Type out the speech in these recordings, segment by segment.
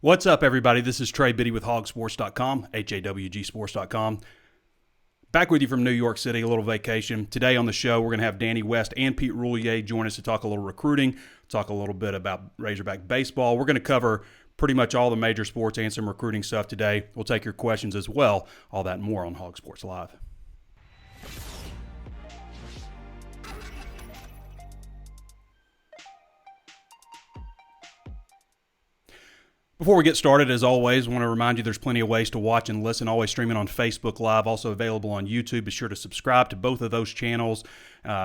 What's up, everybody? This is Trey Biddy with HawgSports.com, HAWGsports.com. Back with you from New York City, a little vacation. Today on the show, we're going to have Danny West and Pete Roulier join us to talk a little recruiting, talk a little bit about Razorback baseball. We're going to cover pretty much all the major sports and some recruiting stuff today. We'll take your questions as well. All that and more on Hog Sports Live. Before we get started, as always, I want to remind you there's plenty of ways to watch and listen, always streaming on Facebook Live, also available on YouTube. Be sure to subscribe to both of those channels.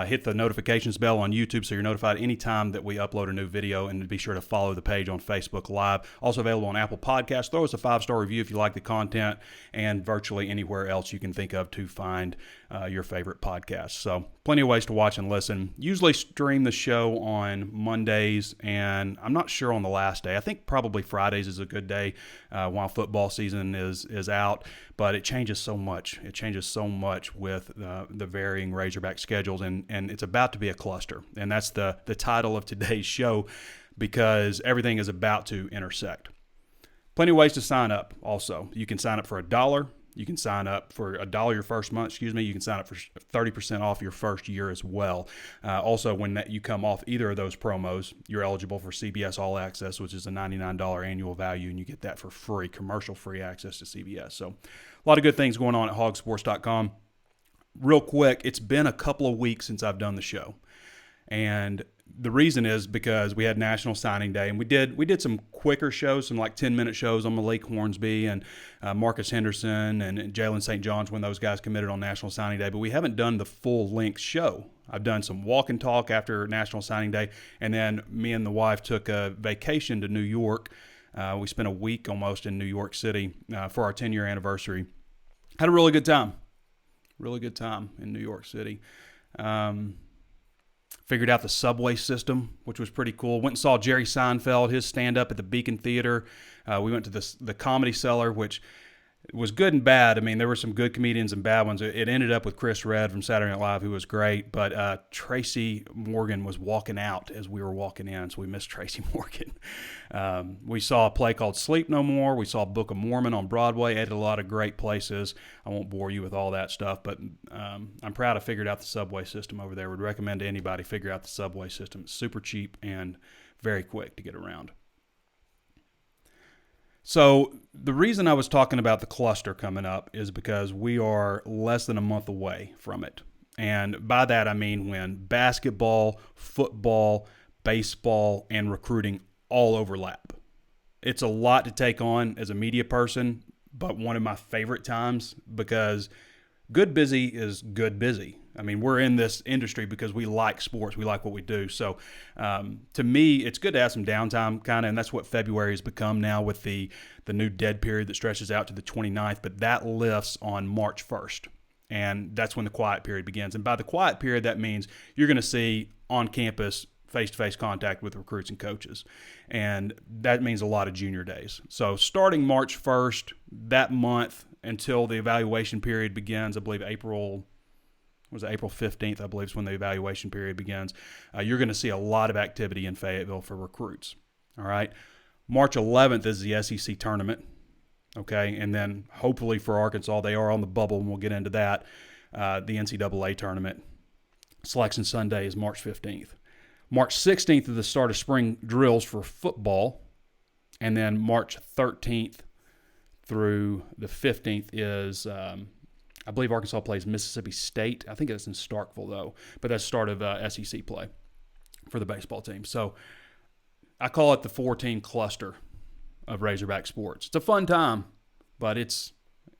Hit the notifications bell on YouTube so you're notified anytime that we upload a new video, and be sure to follow the page on Facebook Live. Also available on Apple Podcasts. Throw us a 5-star review if you like the content, and virtually anywhere else you can think of to find your favorite podcast. So plenty of ways to watch and listen. Usually stream the show on Mondays, and I'm not sure on the last day. I think probably Fridays is a good day while football season is out, but it changes so much. It changes so much with the varying Razorback schedules, and it's about to be a cluster. And that's the title of today's show, because everything is about to intersect. Plenty of ways to sign up also. You can sign up for $1. You can sign up for $1 your first month, You can sign up for 30% off your first year as well. Also, when you come off either of those promos, you're eligible for CBS All Access, which is a $99 annual value, and you get that for free, commercial-free access to CBS. So a lot of good things going on at HawgSports.com. Real quick, it's been a couple of weeks since I've done the show. And the reason is because we had National Signing Day, and we did some quicker shows, some like 10-minute shows on Malik Hornsby and Marcus Henderson and Jalen St. John's when those guys committed on National Signing Day, but we haven't done the full-length show. I've done some walk and talk after National Signing Day, and then me and the wife took a vacation to New York. We spent a week almost in New York City for our 10-year anniversary. Had a really good time in New York City. Figured out the subway system, which was pretty cool. Went and saw Jerry Seinfeld, his stand-up at the Beacon Theater. We went to the Comedy Cellar, which was good and bad. I mean, there were some good comedians and bad ones. It ended up with Chris Redd from Saturday Night Live, who was great. But Tracy Morgan was walking out as we were walking in, so we missed Tracy Morgan. We saw a play called Sleep No More. We saw Book of Mormon on Broadway. Ate at a lot of great places. I won't bore you with all that stuff, but I'm proud I figured out the subway system over there. Would recommend to anybody figure out the subway system. It's super cheap and very quick to get around. So the reason I was talking about the cluster coming up is because we are less than a month away from it. And by that, I mean when basketball, football, baseball, and recruiting all overlap. It's a lot to take on as a media person, but one of my favorite times, because good busy is good busy. I mean, we're in this industry because we like sports. We like what we do. So to me, it's good to have some downtime kind of, and that's what February has become now with the new dead period that stretches out to the 29th. But that lifts on March 1st, and that's when the quiet period begins. And by the quiet period, that means you're going to see on-campus face-to-face contact with recruits and coaches. And that means a lot of junior days. So starting March 1st, that month until the evaluation period begins, I believe April 15th, I believe, is when the evaluation period begins. You're going to see a lot of activity in Fayetteville for recruits. All right. March 11th is the SEC tournament. Okay. And then hopefully for Arkansas, they are on the bubble, and we'll get into that. The NCAA tournament. Selection Sunday is March 15th. March 16th is the start of spring drills for football. And then March 13th through the 15th is I believe Arkansas plays Mississippi State. I think it's in Starkville, though. But that's the start of SEC play for the baseball team. So I call it the 4-team cluster of Razorback sports. It's a fun time, but it's,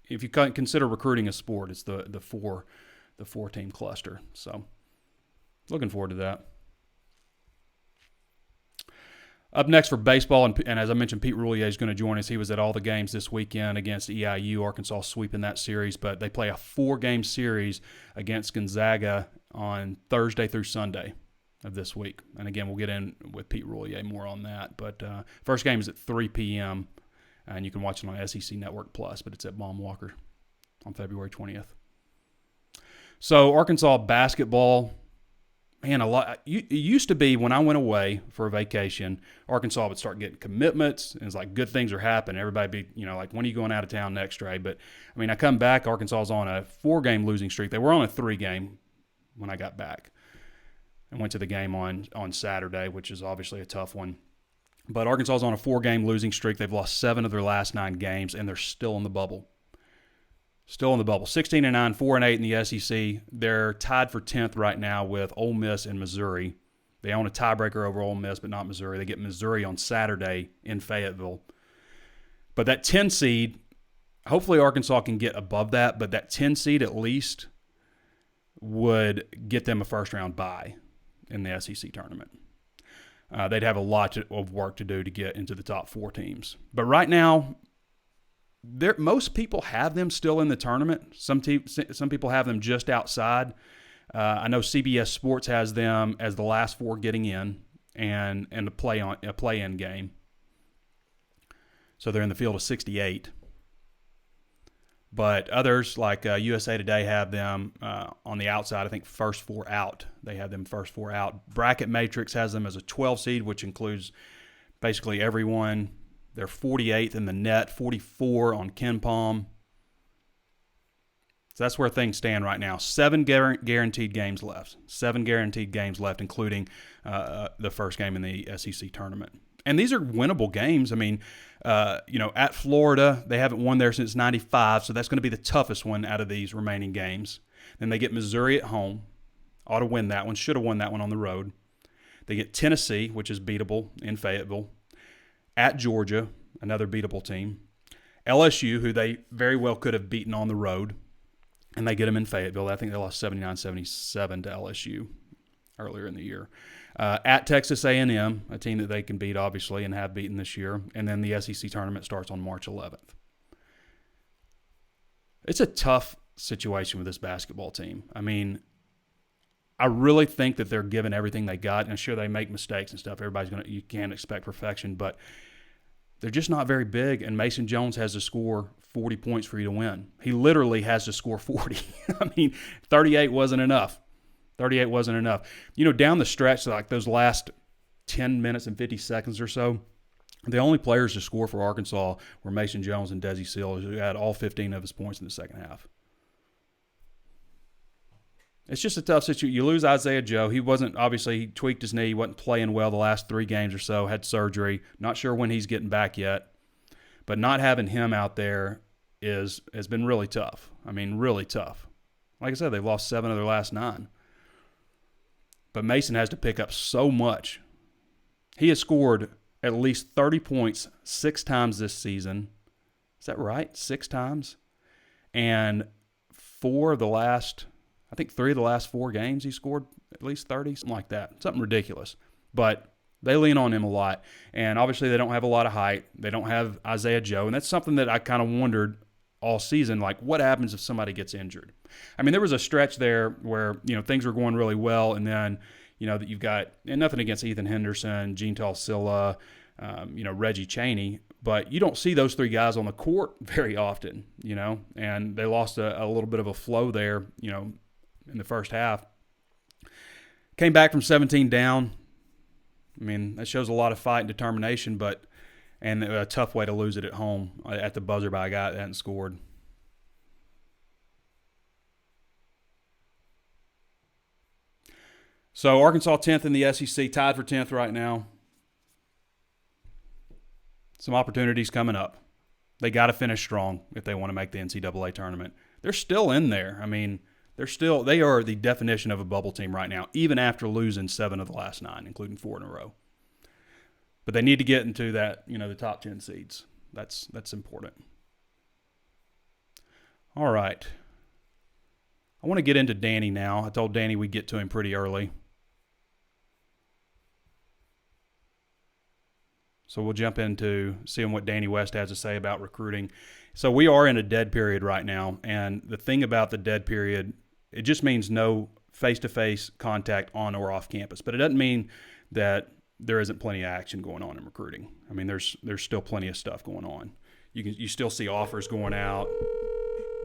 if you consider recruiting a sport, it's the 4-team cluster. So looking forward to that. Up next for baseball, and as I mentioned, Pete Roulier is going to join us. He was at all the games this weekend against EIU. Arkansas sweeping that series, but they play a 4-game series against Gonzaga on Thursday through Sunday of this week. And again, we'll get in with Pete Roulier more on that. But first game is at 3 p.m., and you can watch it on SEC Network Plus, but it's at Baum Walker on February 20th. So Arkansas basketball man, a lot. It used to be when I went away for a vacation, Arkansas would start getting commitments, and it's like good things are happening. Everybody be, like, when are you going out of town next, Trey? But I mean, I come back, Arkansas's on a 4-game losing streak. They were on a 3-game when I got back. I went to the game on Saturday, which is obviously a tough one. But Arkansas's on a 4-game losing streak. They've lost 7 of their last 9 games, and they're still in the bubble. Still in the bubble. 16-9, 4-8 in the SEC. They're tied for 10th right now with Ole Miss and Missouri. They own a tiebreaker over Ole Miss, but not Missouri. They get Missouri on Saturday in Fayetteville. But that 10 seed, hopefully Arkansas can get above that, but that 10 seed at least would get them a first-round bye in the SEC tournament. They'd have a lot of work to do to get into the top 4 teams. But right now, most people have them still in the tournament. Some people have them just outside. I know CBS Sports has them as the last 4 getting in and a play-in game. So they're in the field of 68. But others, like USA Today, have them on the outside. I think first 4 out. They have them first 4 out. Bracket Matrix has them as a 12 seed, which includes basically everyone. They're 48th in the net, 44 on KenPom. So that's where things stand right now. 7 guaranteed games left. 7 guaranteed games left, including the first game in the SEC tournament. And these are winnable games. I mean, at Florida, they haven't won there since '95, so that's going to be the toughest one out of these remaining games. Then they get Missouri at home. Ought to win that one. Should have won that one on the road. They get Tennessee, which is beatable in Fayetteville. At Georgia, another beatable team. LSU, who they very well could have beaten on the road, and they get them in Fayetteville. I think they lost 79-77 to LSU earlier in the year. At Texas A&M, a team that they can beat, obviously, and have beaten this year. And then the SEC tournament starts on March 11th. It's a tough situation with this basketball team. I mean, I really think that they're giving everything they got. And sure, they make mistakes and stuff. You can't expect perfection, but they're just not very big. And Mason Jones has to score 40 points for you to win. He literally has to score 40. I mean, 38 wasn't enough. 38 wasn't enough. Down the stretch, like those last 10 minutes and 50 seconds or so, the only players to score for Arkansas were Mason Jones and Desi Seals, who had all 15 of his points in the second half. It's just a tough situation. You lose Isaiah Joe. He tweaked his knee. He wasn't playing well the last 3 games or so, had surgery. Not sure when he's getting back yet. But not having him out there has been really tough. I mean, really tough. Like I said, they've lost 7 of their last 9. But Mason has to pick up so much. He has scored at least 30 points 6 times this season. Is that right? 6 times? And 3 of the last 4 games he scored at least 30, something like that. Something ridiculous. But they lean on him a lot. And obviously they don't have a lot of height. They don't have Isaiah Joe. And that's something that I kind of wondered all season, like what happens if somebody gets injured? I mean, there was a stretch there where, things were going really well, and then, that you've got, and nothing against Ethan Henderson, Gene Silla, Reggie Chaney, but you don't see those 3 guys on the court very often, and they lost a little bit of a flow there, in the first half. Came back from 17 down. I mean, that shows a lot of fight and determination, and a tough way to lose it at home at the buzzer by a guy that hadn't scored. So Arkansas 10th in the SEC, tied for 10th right now. Some opportunities coming up. They got to finish strong if they want to make the NCAA tournament. They're still in there. I mean, they are the definition of a bubble team right now, even after losing 7 of the last 9, including 4 in a row. But they need to get into that, the top 10 seeds. That's important. All right. I want to get into Danny now. I told Danny we'd get to him pretty early. So we'll jump into seeing what Danny West has to say about recruiting. So we are in a dead period right now. And the thing about the dead period, it just means no face-to-face contact on or off campus. But it doesn't mean that there isn't plenty of action going on in recruiting. I mean, there's still plenty of stuff going on. You still see offers going out,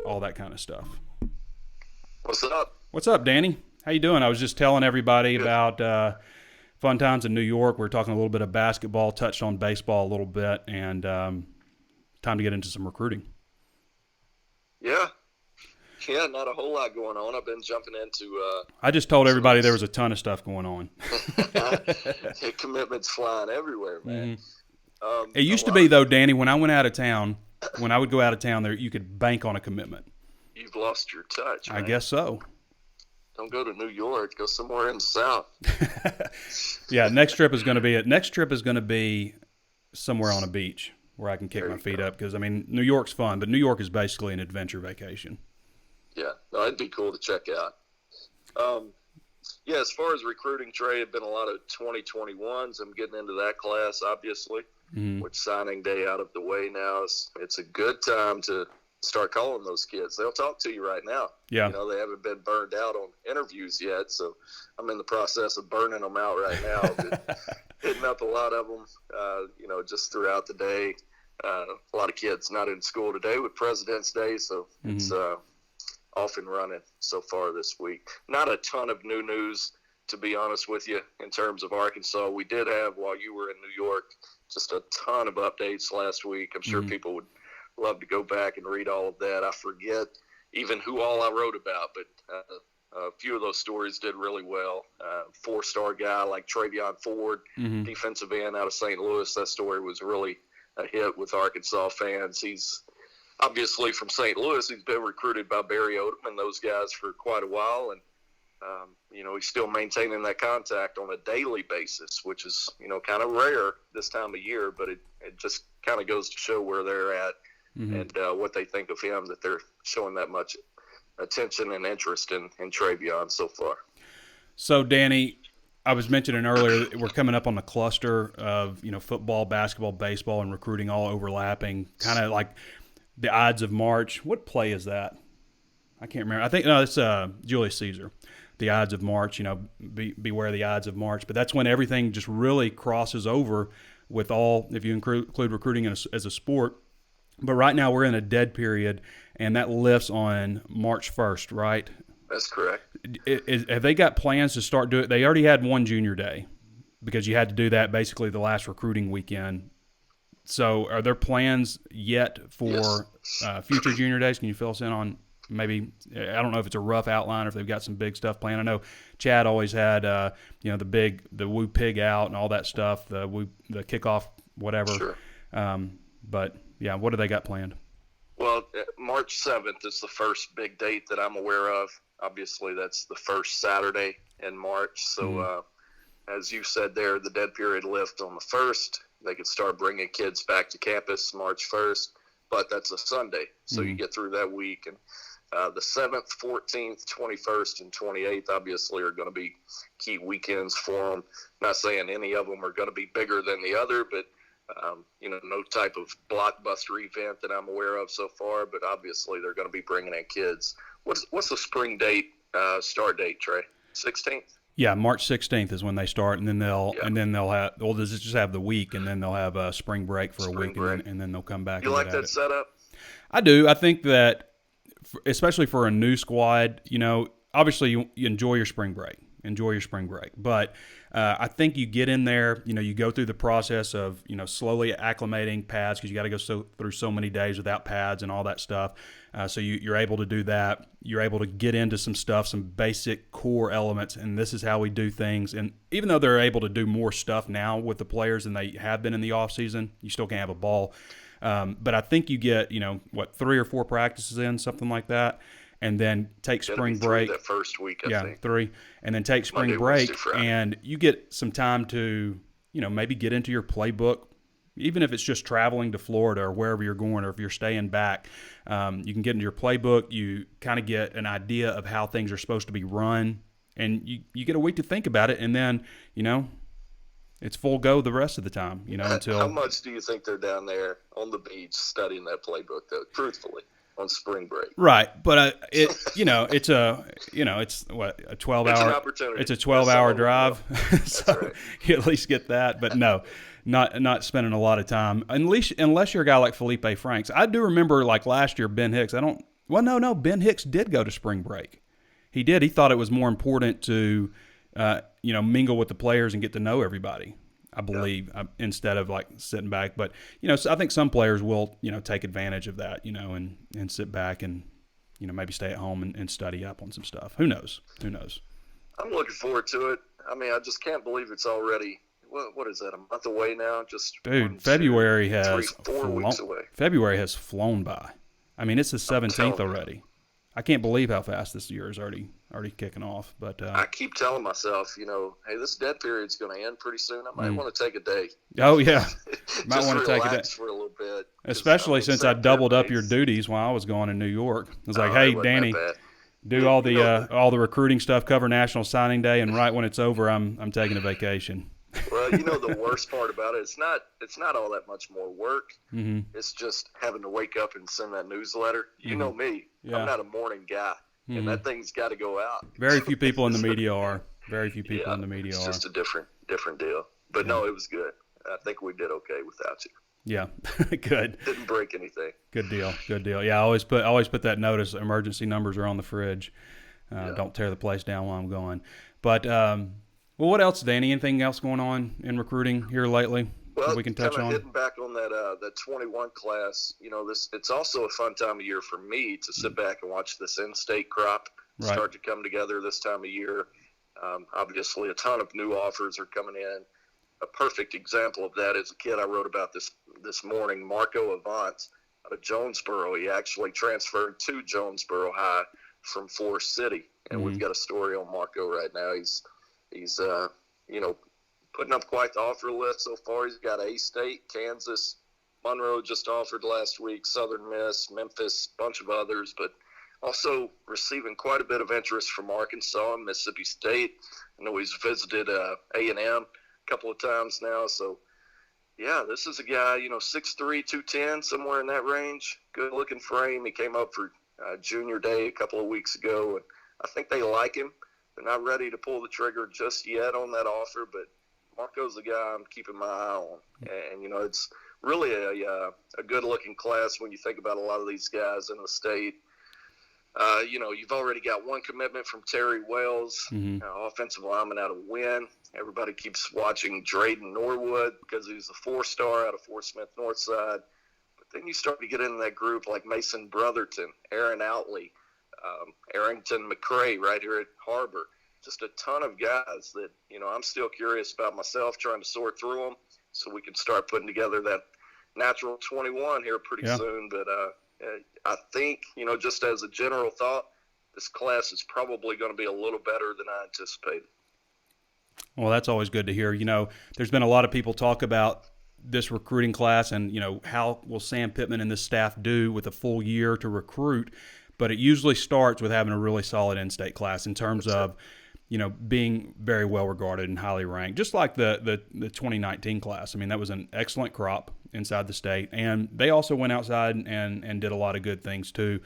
all that kind of stuff. What's up? What's up, Danny? How you doing? I was just telling everybody Good. about fun times in New York. We are talking a little bit of basketball, touched on baseball a little bit, and time to get into some recruiting. Yeah. Yeah, not a whole lot going on. I've been jumping into I just told some of everybody there these was a ton of stuff going on. commitments flying everywhere, man. Hmm. It A used to lot be, of though, Danny, when I went out of town, when I would go out of town there, you could bank on a commitment. you've lost your touch, I man. guess so. Don't go to New York. Go somewhere in the South. Yeah, next trip is going to be somewhere on a beach where I can kick There my you feet go. up because I mean New York's fun, but New York is basically an adventure vacation. Yeah, no, it'd be cool to check out. Um, yeah, as far as recruiting, Trey, have been a lot of 2021s. I'm getting into that class, obviously. Hmm. With signing day out of the way now, it's a good time to start calling those kids. They'll talk to you right now. Yeah. You know, they haven't been burned out on interviews yet, so I'm in the process of burning them out right now. Hitting up a lot of them, just throughout the day. A lot of kids not in school today with President's Day, so it's off and running so far this week. Not a ton of new news, to be honest with you, in terms of Arkansas. We did have, while you were in New York, just a ton of updates last week. I'm sure people would love to go back and read all of that. I forget even who all I wrote about, but a few of those stories did really well. Four-star guy like Travion Ford, defensive end out of St. Louis. That story was really a hit with Arkansas fans. He's obviously from St. Louis. He's been recruited by Barry Odom and those guys for quite a while, and he's still maintaining that contact on a daily basis, which is, kind of rare this time of year, but it just kind of goes to show where they're at and what they think of him, that they're showing that much attention and interest in Travion so far. So, Danny, I was mentioning earlier that we're coming up on the cluster of, football, basketball, baseball, and recruiting all overlapping, kind of like the Ides of March. What play is that? I can't remember. I think, no, it's Julius Caesar. The Ides of March, beware the Ides of March. But that's when everything just really crosses over with all, if you include recruiting as a sport. But right now we're in a dead period, and that lifts on March 1st, right? That's correct. Have they got plans to start doing it? They already had one junior day because you had to do that basically the last recruiting weekend. So are there plans yet for future junior days? Can you fill us in on maybe, I don't know if it's a rough outline or if they've got some big stuff planned. I know Chad always had, the Woo Pig out and all that stuff, the kickoff, whatever. Sure. But, yeah, what do they got planned? Well, March 7th is the first big date that I'm aware of. Obviously, that's the first Saturday in March. So, as you said there, the dead period lift on the 1st. They could start bringing kids back to campus March 1st, but that's a Sunday. So you get through that week. And the 7th, 14th, 21st, and 28th obviously are going to be key weekends for them. Not saying any of them are going to be bigger than the other, but no type of blockbuster event that I'm aware of so far, but obviously they're going to be bringing in kids. What's the spring date, start date, Trey? 16th? Yeah, March 16th is when they start, and then they'll have, well, does it just have the week, and then they'll have a spring break for a week, and then they'll come back. You like that setup? I do. I think that, especially for a new squad, obviously you enjoy your spring break. But I think you get in there, you go through the process of, slowly acclimating pads because you got to go through so many days without pads and all that stuff. So you're able to do that. You're able to get into some stuff, some basic core elements, and this is how we do things. And even though they're able to do more stuff now with the players than they have been in the offseason, you still can't have a ball. But I think you get, 3 or 4 practices in, something like that. And then take spring break. That first week, I think. 3. And then take spring break, and you get some time to, maybe get into your playbook, even if it's just traveling to Florida or wherever you're going, or if you're staying back. You can get into your playbook. You kind of get an idea of how things are supposed to be run, and you get a week to think about it, and then, it's full go the rest of the time, until. How much do you think they're down there on the beach studying that playbook, though, truthfully? On spring break, right? But it's what, a 12-hour. It's a 12-hour drive, so right. You at least get that. But no, not spending a lot of time unless you're a guy like Felipe Franks. I do remember like last year Ben Hicks. Ben Hicks did go to spring break. He did. He thought it was more important to, mingle with the players and get to know everybody, I believe, instead of like sitting back. But, so I think some players will, take advantage of that, and sit back and, maybe stay at home and study up on some stuff. Who knows? I'm looking forward to it. I mean, I just can't believe it's already, what is that, a month away now? Dude, February has 4 weeks away. February has flown by. I mean, it's the 17th already. I can't believe how fast this year is already kicking off. But I keep telling myself, hey, this dead period's going to end pretty soon. I might want to take a day. Oh yeah, might want to take a day for a little bit. Especially since I doubled up your duties while I was gone in New York. I was like, hey, Danny, do all the recruiting stuff, cover National Signing Day, and right when it's over, I'm taking a vacation. Well, the worst part about it, it's not all that much more work. Mm-hmm. It's just having to wake up and send that newsletter. You know me. Yeah. I'm not a morning guy, and that thing's got to go out. Very few people in the media are. Very few people in the media it's are. It's just a different deal. But no, it was good. I think we did okay without you. Yeah, good. Didn't break anything. Good deal. Yeah, I always put that notice. Emergency numbers are on the fridge. Don't tear the place down while I'm gone. But well, what else, Danny? Anything else going on in recruiting here lately that we can touch on? Hitting back on that 21 class, it's also a fun time of year for me to sit back and watch this in-state crop start to come together this time of year. Obviously, a ton of new offers are coming in. A perfect example of that is a kid I wrote about this morning, Marco Avant, out of Jonesboro. He actually transferred to Jonesboro High from Forest City, and we've got a story on Marco right now. He's putting up quite the offer list so far. He's got A-State, Kansas, Monroe just offered last week, Southern Miss, Memphis, a bunch of others, but also receiving quite a bit of interest from Arkansas and Mississippi State. I know he's visited A&M a couple of times now. So, yeah, this is a guy, 6'3", 210, somewhere in that range. Good-looking frame. He came up for junior day a couple of weeks ago, and I think they like him. They're not ready to pull the trigger just yet on that offer, but Marco's the guy I'm keeping my eye on. And, it's really a good-looking class when you think about a lot of these guys in the state. You've already got one commitment from Terry Wells, offensive lineman out of Wynn. Everybody keeps watching Drayden Norwood because he's a 4-star out of Fort Smith Northside. But then you start to get into that group like Mason Brotherton, Aaron Outley, Arrington McCray right here at Harbor. Just a ton of guys that, I'm still curious about myself, trying to sort through them so we can start putting together that natural 21 here pretty soon. But I think, just as a general thought, this class is probably going to be a little better than I anticipated. Well, that's always good to hear. There's been a lot of people talk about this recruiting class and, how will Sam Pittman and this staff do with a full year to recruit. But it usually starts with having a really solid in-state class in terms of, being very well regarded and highly ranked, just like the 2019 class. I mean, that was an excellent crop inside the state, and they also went outside and did a lot of good things too.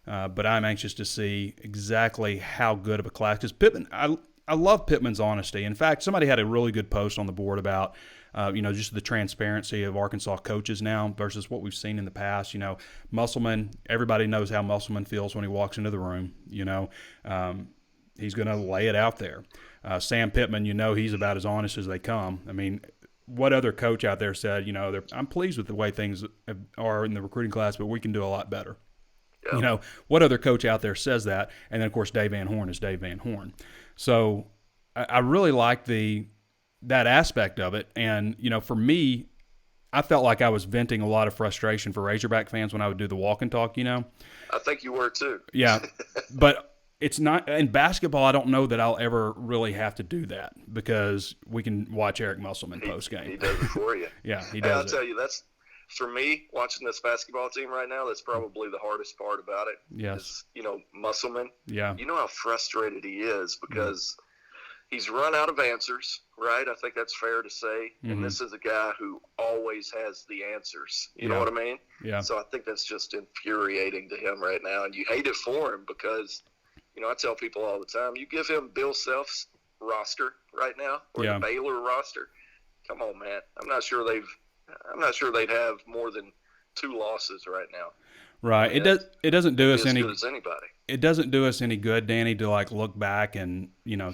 But I'm anxious to see exactly how good of a class, because Pittman, I love Pittman's honesty. In fact, somebody had a really good post on the board about just the transparency of Arkansas coaches now versus what we've seen in the past. Musselman, everybody knows how Musselman feels when he walks into the room. He's going to lay it out there. Sam Pittman, he's about as honest as they come. I mean, what other coach out there said, I'm pleased with the way things are in the recruiting class, but we can do a lot better. Yeah. What other coach out there says that? And then, of course, Dave Van Horn is Dave Van Horn. So I really like that aspect of it. And, for me, I felt like I was venting a lot of frustration for Razorback fans when I would do the walk and talk, I think you were too. Yeah. But it's not – in basketball, I don't know that I'll ever really have to do that because we can watch Eric Musselman post-game. He does it for you. Yeah, he does. I'll tell you, that's – for me, watching this basketball team right now, that's probably the hardest part about it. Yes. Is, Musselman. Yeah. You know how frustrated he is because he's run out of answers, right? I think that's fair to say. Mm-hmm. And this is a guy who always has the answers. You know what I mean? Yeah. So I think that's just infuriating to him right now. And you hate it for him because, I tell people all the time, you give him Bill Self's roster right now or the Baylor roster. Come on, man. I'm not sure they'd have more than 2 losses right now. Right. It doesn't do us as any good as anybody. It doesn't do us any good, Danny, to like look back and,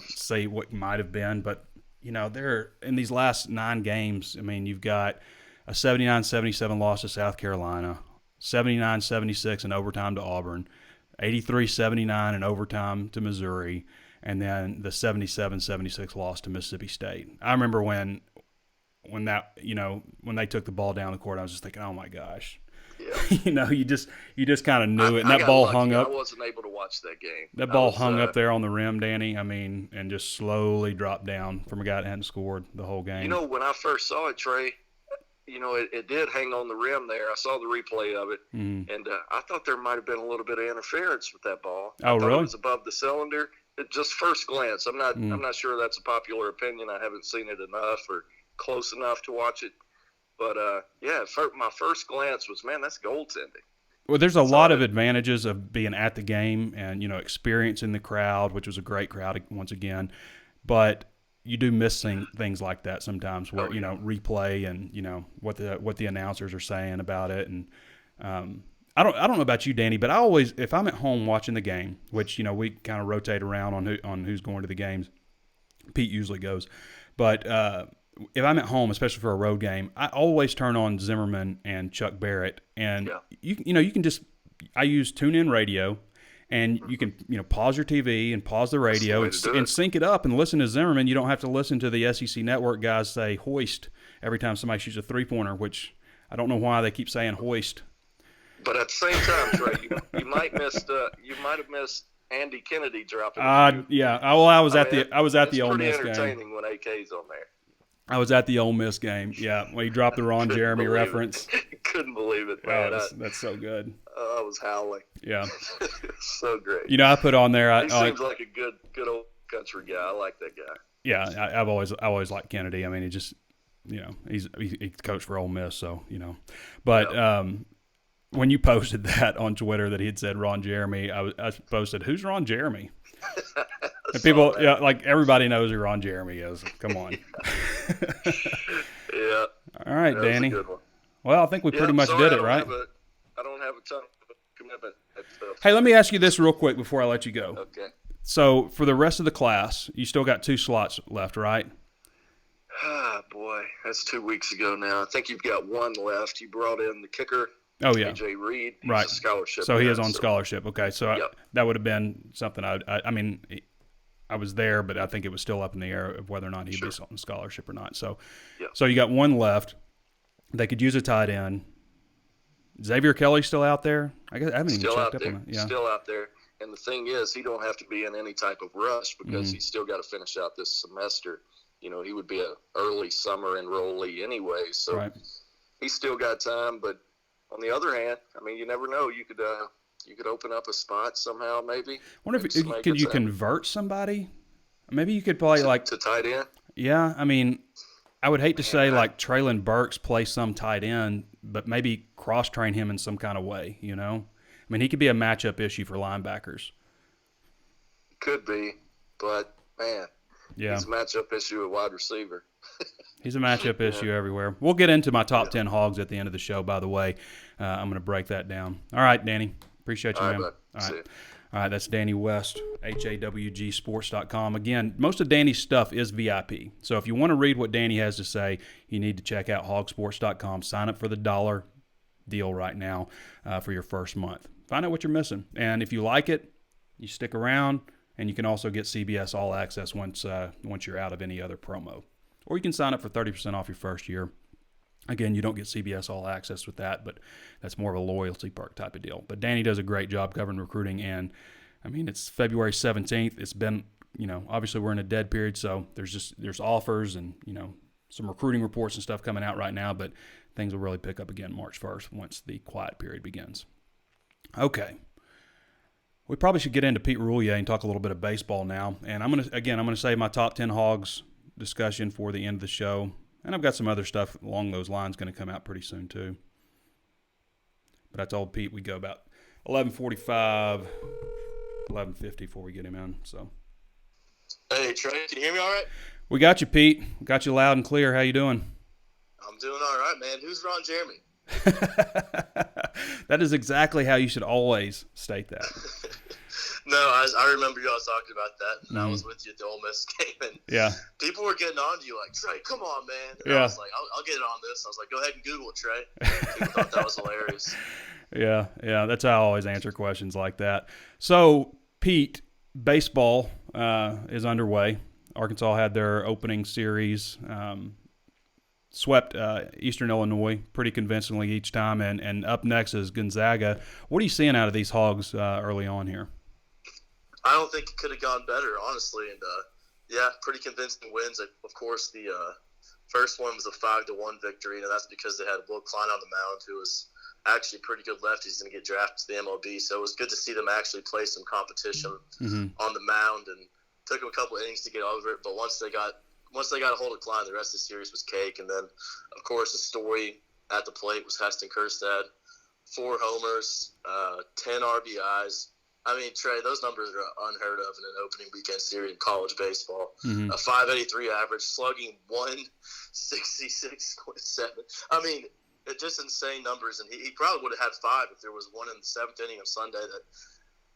say what might have been, but they're in these last 9 games. I mean, you've got a 79-77 loss to South Carolina, 79-76 in overtime to Auburn, 83-79 in overtime to Missouri, and then the 77-76 loss to Mississippi State. I remember when they took the ball down the court, I was just thinking, oh my gosh. Yeah. You just kind of knew it, and I that ball lucky. hung up. I wasn't able to watch that game. That ball hung up there on the rim, Danny. I mean, and just slowly dropped down from a guy that hadn't scored the whole game. When I first saw it, Trey, it did hang on the rim there. I saw the replay of it, and I thought there might have been a little bit of interference with that ball. Oh, I thought really? It was above the cylinder. Just first glance. I'm not sure that's a popular opinion. I haven't seen it enough or close enough to watch it. But, my first glance was, man, that's goaltending. Well, there's a lot of advantages of being at the game and, experiencing the crowd, which was a great crowd once again. But you do miss things like that sometimes where, replay and, what the announcers are saying about it. And I don't know about you, Danny, but I always, if I'm at home watching the game, which, we kind of rotate around on who's going to the games. Pete usually goes. But if I'm at home, especially for a road game, I always turn on Zimmerman and Chuck Barrett, and you can just I use TuneIn Radio, and you can pause your TV and pause the radio and sync it up and listen to Zimmerman. You don't have to listen to the SEC Network guys say hoist every time somebody shoots a 3-pointer, which I don't know why they keep saying hoist. But at the same time, Trey, you might have missed Andy Kennedy dropping. Yeah. Well, I was at the Ole Miss game. It's pretty entertaining when AK's on there. I was at the Ole Miss game. Yeah, when he dropped the Ron Jeremy reference. Couldn't believe it, man. That's so good. I was howling. Yeah. So great. I put on there. He seems like a good old country guy. I like that guy. Yeah, I've always liked Kennedy. I mean, he just, he coached for Ole Miss, so But when you posted that on Twitter that he had said Ron Jeremy, I posted, "Who's Ron Jeremy?" And people, like everybody knows who Ron Jeremy is. Come on. Yeah. All right, Danny. Good one. Well, I think we pretty much did it, right? I don't have a ton of commitment. Hey, let me ask you this real quick before I let you go. Okay. So, for the rest of the class, you still got 2 slots left, right? Ah, boy, that's 2 weeks ago now. I think you've got 1 left. You brought in the kicker. Oh, yeah. AJ Reed. He's right. a scholarship. So he is on scholarship. Okay, so yep. That would have been something I mean, I was there, but I think it was still up in the air of whether or not he'd be on scholarship or not. So, So you got 1 left. They could use a tight end. Xavier Kelly still out there? I guess I haven't even checked up on it. Yeah. Still out there. And the thing is, he don't have to be in any type of rush because he's still got to finish out this semester. He would be an early summer enrollee anyway. So he's still got time. But on the other hand, I mean, you never know. You could open up a spot somehow, maybe. I wonder if could you convert somebody? Maybe you could play to tight end. Yeah, I mean, I would hate to say like Traylon Burks play some tight end, but maybe cross train him in some kind of way. I mean, he could be a matchup issue for linebackers. Could be, but man, he's a matchup issue at wide receiver. He's a matchup issue everywhere. We'll get into my top 10 hogs at the end of the show, by the way. I'm going to break that down. All right, Danny. Appreciate you, man. All right. All right, that's Danny West, HawgSports.com. Again, most of Danny's stuff is VIP. So if you want to read what Danny has to say, you need to check out HawgSports.com. Sign up for the $1 deal right now for your first month. Find out what you're missing. And if you like it, you stick around, and you can also get CBS All Access once you're out of any other promo. Or you can sign up for 30% off your first year. Again, you don't get CBS All Access with that, but that's more of a loyalty perk type of deal. But Danny does a great job covering recruiting, and, I mean, it's February 17th. It's been, obviously we're in a dead period, so there's offers and, some recruiting reports and stuff coming out right now, but things will really pick up again March 1st once the quiet period begins. Okay. We probably should get into Pete Roulier and talk a little bit of baseball now. And I'm gonna save my top 10 hogs discussion for the end of the show. And I've got some other stuff along those lines going to come out pretty soon too. But I told Pete we go about 11:45, 11:50 before we get him in. So. Hey Trey, can you hear me all right? We got you, Pete. Got you loud and clear. How you doing? I'm doing all right, man. Who's Ron Jeremy? That is exactly how you should always state that. No, I remember y'all talking about that, and I was with you at the Ole Miss game, and Yeah. people were getting on to you like, Trey, come on, man. And Yeah. I was like, I'll get it on this. I was like, go ahead and Google it, Trey. People thought that was hilarious. Yeah, that's how I always answer questions like that. So, Pete, baseball is underway. Arkansas had their opening series, swept Eastern Illinois pretty convincingly each time, and up next is Gonzaga. What are you seeing out of these Hogs early on here? I don't think it could have gone better, honestly. And, yeah, pretty convincing wins. Of course, the first one was a 5-1 victory, and that's because they had Will Klein on the mound, who was actually pretty good lefty. He's going to get drafted to the MLB. So it was good to see them actually play some competition on the mound, and took them a couple innings to get over it. But once they got a hold of Klein, the rest of the series was cake. And then, of course, the story at the plate was Heston Kjerstad, 4 homers, 10 RBIs. I mean, Trey, those numbers are unheard of in an opening weekend series in college baseball. A 583 average, slugging 166.7. I mean, just insane numbers. And he probably would have had 5 if there was one in the 7th inning of Sunday that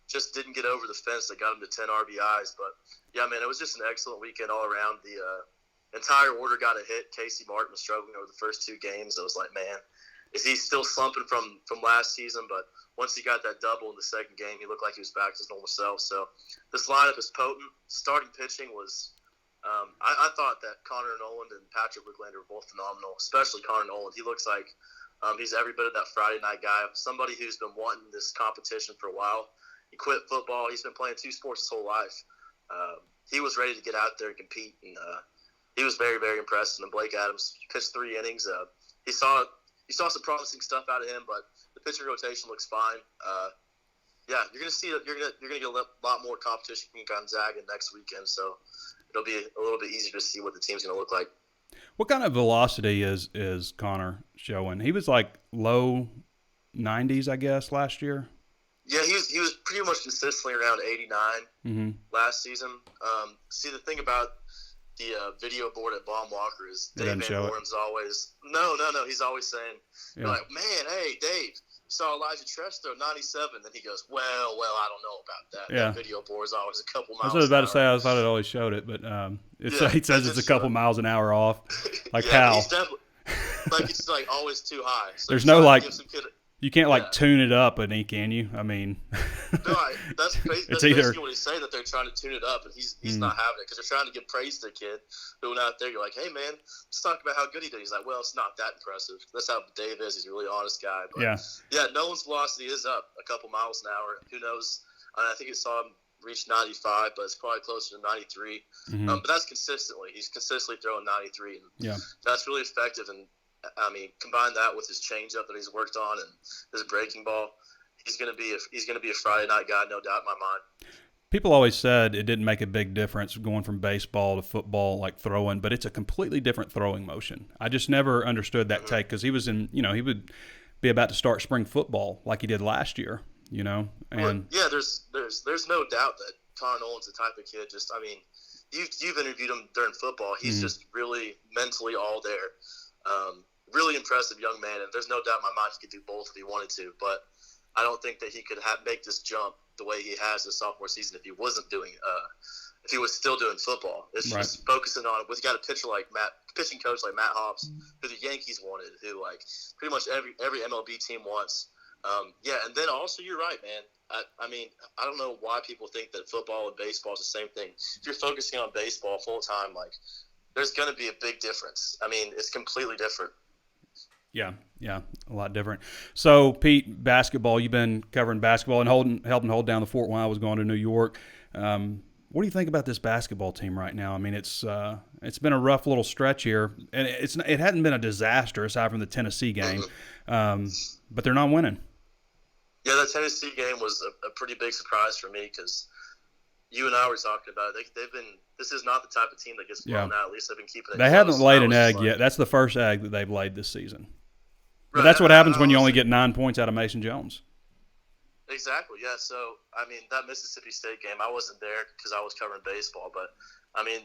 just didn't get over the fence that got him to 10 RBIs. But, yeah, man, it was just an excellent weekend all around. The entire order got a hit. Casey Martin was struggling over the first 2 games. I was like, man, is he still slumping from last season? But once he got that double in the second game, he looked like he was back to his normal self. So this lineup is potent. Starting pitching was I thought that Connor Noland and Patrick Woodlander were both phenomenal, especially Connor Noland. He looks like he's every bit of that Friday night guy, somebody who's been wanting this competition for a while. He quit football. He's been playing 2 sports his whole life. He was ready to get out there and compete, and he was very, very impressive. And Blake Adams pitched 3 innings. He saw some promising stuff out of him, but the pitching rotation looks fine. Yeah, you're gonna get a lot more competition from Gonzaga next weekend, so it'll be a little bit easier to see what the team's gonna look like. What kind of velocity is Connor showing? He was like low 90s, I guess, last year. Yeah, he was pretty much consistently around 89 last season. See, the thing about the video board at Baum Walker is Dave Van Warren's always – no. He's always saying, you're like, man, hey, Dave, you saw Elijah Tresh throw 97. Then he goes, well, I don't know about that. Yeah. That video board is always a couple miles I was about to say, hour. I thought it always showed it, but he says it's a couple miles an hour off. Like yeah, how? He's definitely – like it's like always too high. So there's no like – you can't tune it up, can you? I mean, no, that's basically what he's saying, that they're trying to tune it up, and he's not having it because they're trying to give praise to the kid who went out there. You're like, hey man, let's talk about how good he did. He's like, well, it's not that impressive. That's how Dave is. He's a really honest guy. But yeah, Nolan's velocity is up a couple miles an hour. Who knows? I think it saw him reach 95, but it's probably closer to 93. But that's consistently. He's consistently throwing 93, and that's really effective. And I mean, combine that with his changeup that he's worked on and his breaking ball, he's gonna be a Friday night guy, no doubt in my mind. People always said it didn't make a big difference going from baseball to football, like throwing, but it's a completely different throwing motion. I just never understood that take because he was he would be about to start spring football like he did last year, And yeah, there's no doubt that Connor Noland's the type of kid. Just, I mean, you've interviewed him during football. He's just really mentally all there. Really impressive young man, and there's no doubt in my mind he could do both if he wanted to, but I don't think that he could make this jump the way he has this sophomore season if he wasn't doing if he was still doing football. It's just focusing on it. He's got a pitching coach like Matt Hobbs, who the Yankees wanted, who like pretty much every MLB team wants. And then also you're right, man. I mean, I don't know why people think that football and baseball is the same thing. If you're focusing on baseball full time, like there's going to be a big difference. I mean, it's completely different. Yeah, a lot different. So, Pete, basketball, you've been covering basketball and helping hold down the fort while I was going to New York. What do you think about this basketball team right now? I mean, it's been a rough little stretch here, and it hadn't been a disaster aside from the Tennessee game, but they're not winning. Yeah, that Tennessee game was a pretty big surprise for me because you and I were talking about it. This is not the type of team that gets blown out. At least they've been keeping it They close. haven't laid an egg yet. That's the first egg that they've laid this season. But that's what happens when you only get 9 points out of Mason Jones. Exactly, yeah. So, I mean, that Mississippi State game, I wasn't there because I was covering baseball, but I mean,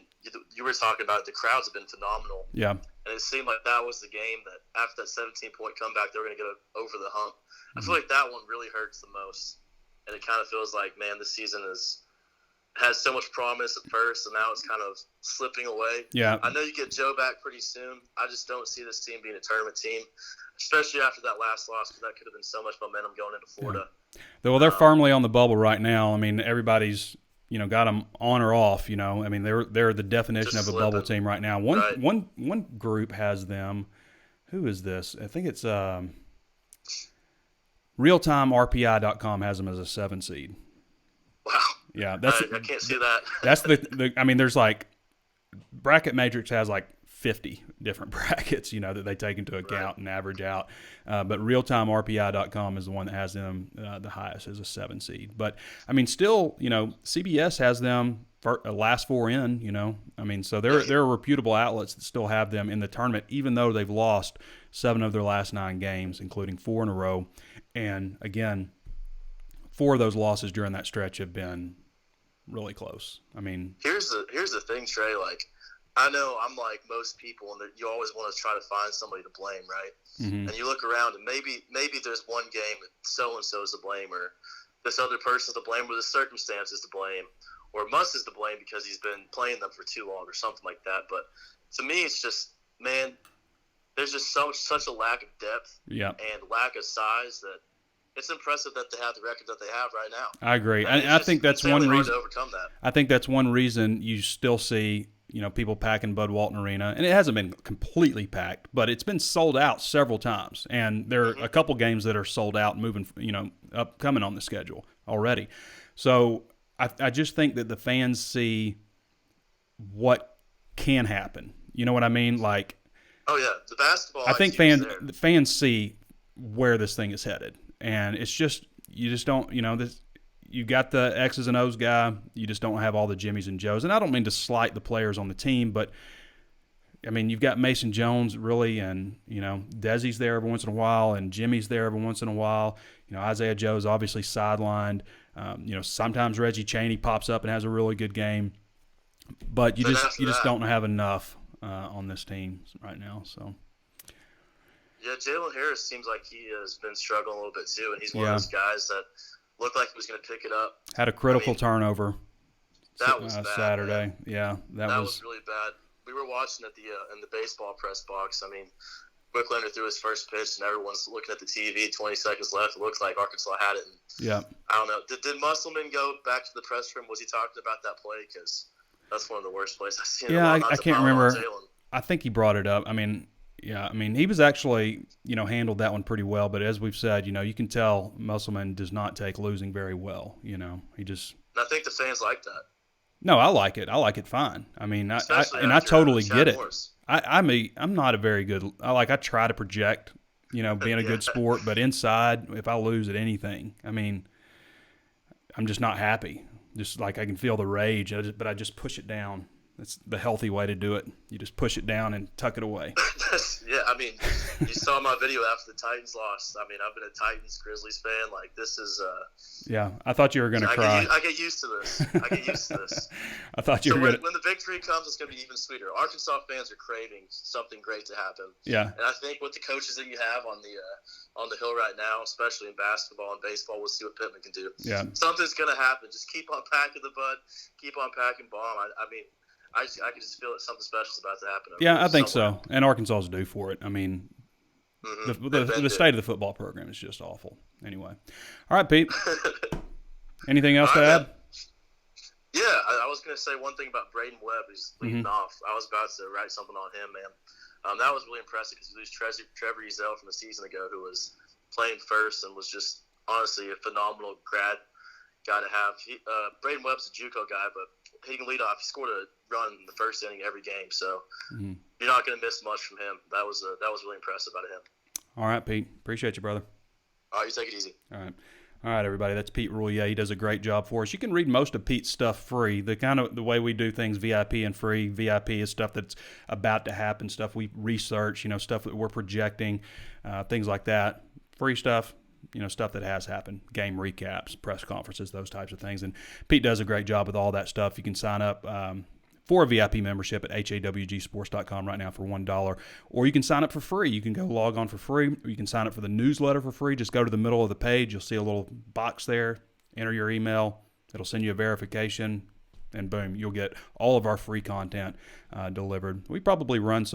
you were talking about it, the crowds have been phenomenal. Yeah. And it seemed like that was the game that after that 17-point comeback, they were going to get over the hump. I feel like that one really hurts the most. And it kind of feels like, man, this season has so much promise at first, and now it's kind of slipping away. Yeah. I know you get Joe back pretty soon. I just don't see this team being a tournament team, especially after that last loss, because that could have been so much momentum going into Florida. Yeah. Well, they're firmly on the bubble right now. I mean, everybody's got them on or off. I mean, they're the definition Just of a slipping. bubble team right now. One group has them. Who is this? I think it's RealtimeRPI.com has them as a 7 seed. Wow. Yeah, I can't see that. That's the. I mean, there's like Bracket Matrix has like 50 different brackets, that they take into account and average out. But RealtimeRPI.com is the one that has them the highest as a 7 seed. But I mean, still, CBS has them last 4 in. I mean, so there are reputable outlets that still have them in the tournament, even though they've lost 7 of their last 9 games, including 4 in a row. And again, 4 of those losses during that stretch have been really close. I mean, here's the thing, Trey. Like, I know I'm like most people, and you always want to try to find somebody to blame, right? Mm-hmm. And you look around, and maybe there's one game that so and so is to blame, or this other person's to blame, or the circumstances to blame, or Muss is to blame because he's been playing them for too long, or something like that. But to me, it's just, man, there's just such a lack of depth and lack of size that it's impressive that they have the record that they have right now. I agree. I mean, I think that's one reason to overcome that. I think that's one reason you still see people packing Bud Walton Arena, and it hasn't been completely packed, but it's been sold out several times, and there are a couple games that are sold out, moving coming on the schedule already. So I just think that the fans see what can happen. You know what I mean? Like, oh yeah, the basketball. I think fans see where this thing is headed. And it's just, you just don't, you got the X's and O's guy, you just don't have all the Jimmys and Joes. And I don't mean to slight the players on the team, but, I mean, you've got Mason Jones, really, and, Desi's there every once in a while, and Jimmy's there every once in a while. Isaiah Joe's obviously sidelined. Sometimes Reggie Chaney pops up and has a really good game. But you just don't have enough on this team right now, so. Yeah, Jalen Harris seems like he has been struggling a little bit too, and he's one of those guys that looked like he was going to pick it up. Had a critical turnover. That was bad, Saturday. Man. Yeah, that was really bad. We were watching at the in the baseball press box. I mean, Wicklander threw his first pitch, and everyone's looking at the TV. 20 seconds left. It looks like Arkansas had it. And I don't know. Did Musselman go back to the press room? Was he talking about that play? Because that's one of the worst plays I've seen. Yeah, I can't remember. I think he brought it up. I mean. Yeah, I mean, he was actually, handled that one pretty well. But as we've said, you can tell Musselman does not take losing very well. He just. And I think the fans like that. No, I like it. I like it fine. I mean, I totally get it. I'm not a very good. I try to project, being a good sport, but inside, if I lose at anything, I mean, I'm just not happy. Just like I can feel the rage, but I just push it down. That's the healthy way to do it. You just push it down and tuck it away. Yeah, I mean, you saw my video after the Titans lost. I mean, I've been a Titans-Grizzlies fan. Like, this is Yeah, I thought you were going to cry. I get used to this. I thought you were going to. When the victory comes, it's going to be even sweeter. Arkansas fans are craving something great to happen. Yeah. And I think with the coaches that you have on the Hill right now, especially in basketball and baseball, we'll see what Pittman can do. Yeah. Something's going to happen. Just keep on packing the bud. Keep on packing bomb. I mean, I can just feel that something special is about to happen. Yeah, I think so. And Arkansas is due for it. I mean, the state of the football program is just awful. Anyway. All right, Pete. Anything else to add? Man. Yeah, I was going to say one thing about Braden Webb. He's leading off. I was about to write something on him, man. That was really impressive because you lose Trevor Ezell from a season ago, who was playing first and was just honestly a phenomenal grad guy to have. Braden Webb's a JUCO guy, but he can lead off. He scored a run in the first inning every game, so you're not going to miss much from him. That was really impressive out of him. All right, Pete. Appreciate you, brother. All right, you take it easy. All right, everybody. That's Pete Roulier. He does a great job for us. You can read most of Pete's stuff free. The way we do things, VIP and free. VIP is stuff that's about to happen, stuff we research, stuff that we're projecting, things like that. Free stuff. Stuff that has happened, game recaps, press conferences, those types of things. And Pete does a great job with all that stuff. You can sign up, for a VIP membership at HAWGsports.com right now for $1. Or you can sign up for free. You can go log on for free, or you can sign up for the newsletter for free. Just go to the middle of the page. You'll see a little box there. Enter your email. It'll send you a verification, and boom, you'll get all of our free content delivered. We probably run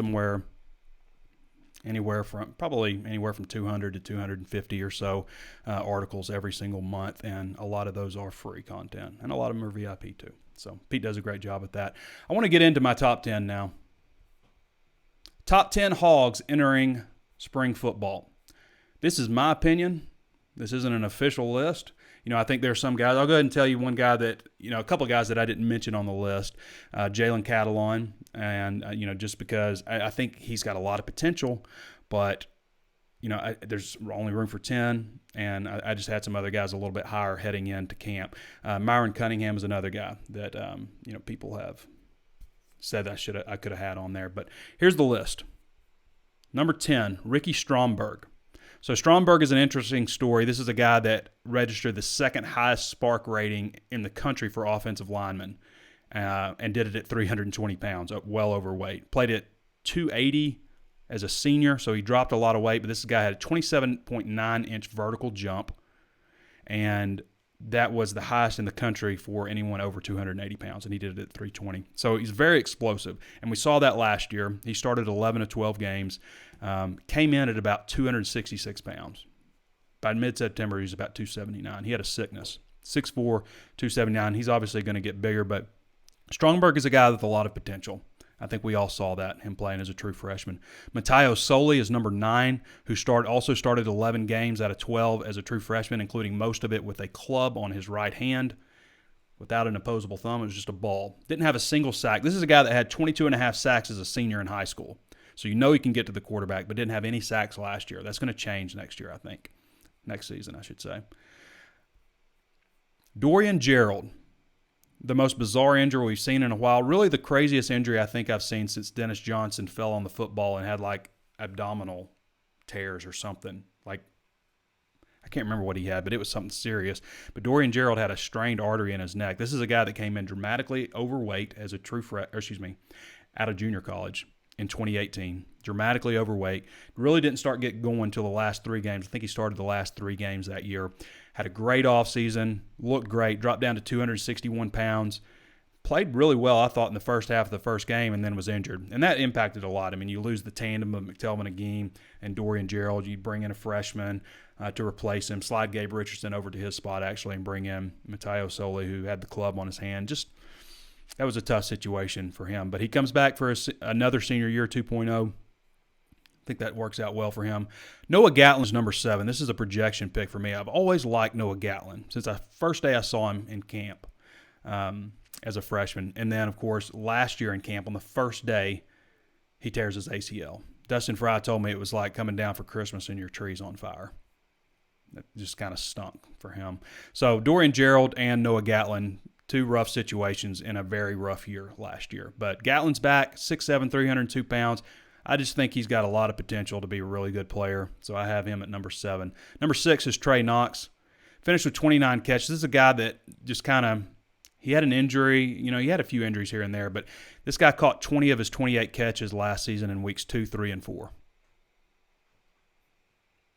anywhere from 200 to 250 or so articles every single month, and a lot of those are free content, and a lot of them are VIP too. So Pete does a great job at that. I want to get into my top 10 now. Top 10 Hogs entering spring football. This is my opinion. This isn't an official list. I think there are some guys. I'll go ahead and tell you one guy that, a couple of guys that I didn't mention on the list. Jalen Catalon. And, just because I think he's got a lot of potential, but, there's only room for 10. And I just had some other guys a little bit higher heading into camp. Myron Cunningham is another guy that, people have said I could have had on there. But here's the list. Number 10, Ricky Stromberg. So Stromberg is an interesting story. This is a guy that registered the second highest SPARK rating in the country for offensive linemen and did it at 320 pounds, well overweight. Played at 280 as a senior, so he dropped a lot of weight, but this guy had a 27.9-inch vertical jump, and that was the highest in the country for anyone over 280 pounds, and he did it at 320. So he's very explosive, and we saw that last year. He started 11 of 12 games, came in at about 266 pounds. By mid-September, he was about 279. He had a sickness, 6'4", 279. He's obviously going to get bigger, but Stromberg is a guy with a lot of potential. I think we all saw that, him playing as a true freshman. Matteo Soli is number 9, who also started 11 games out of 12 as a true freshman, including most of it with a club on his right hand without an opposable thumb. It was just a ball. Didn't have a single sack. This is a guy that had 22 and a half sacks as a senior in high school. So he can get to the quarterback, but didn't have any sacks last year. That's going to change next year, I think. Next season, I should say. Dorian Gerald. The most bizarre injury we've seen in a while. Really the craziest injury I think I've seen since Dennis Johnson fell on the football and had like abdominal tears or something. Like, I can't remember what he had, but it was something serious. But Dorian Gerald had a strained artery in his neck. This is a guy that came in dramatically overweight as a out of junior college in 2018. Dramatically overweight. Really didn't start getting going until the last 3 games. I think he started the last 3 games that year. Had a great offseason, looked great, dropped down to 261 pounds, played really well, I thought, in the first half of the first game, and then was injured. And that impacted a lot. I mean, you lose the tandem of McTelvin and Dorian Gerald. You bring in a freshman to replace him, slide Gabe Richardson over to his spot, actually, and bring in Matteo Soli, who had the club on his hand. Just that was a tough situation for him. But he comes back for another senior year 2.0. I think that works out well for him. Noah Gatlin's number 7. This is a projection pick for me. I've always liked Noah Gatlin since the first day I saw him in camp as a freshman. And then, of course, last year in camp, on the first day, he tears his ACL. Dustin Fry told me it was like coming down for Christmas and your tree's on fire. It just kind of stunk for him. So Dorian Gerald and Noah Gatlin, 2 rough situations in a very rough year last year. But Gatlin's back, 6'7", 302 pounds. I just think he's got a lot of potential to be a really good player, so I have him at number 7. Number 6 is Trey Knox. Finished with 29 catches. This is a guy that just he had an injury. He had a few injuries here and there, but this guy caught 20 of his 28 catches last season in weeks 2, 3, and 4.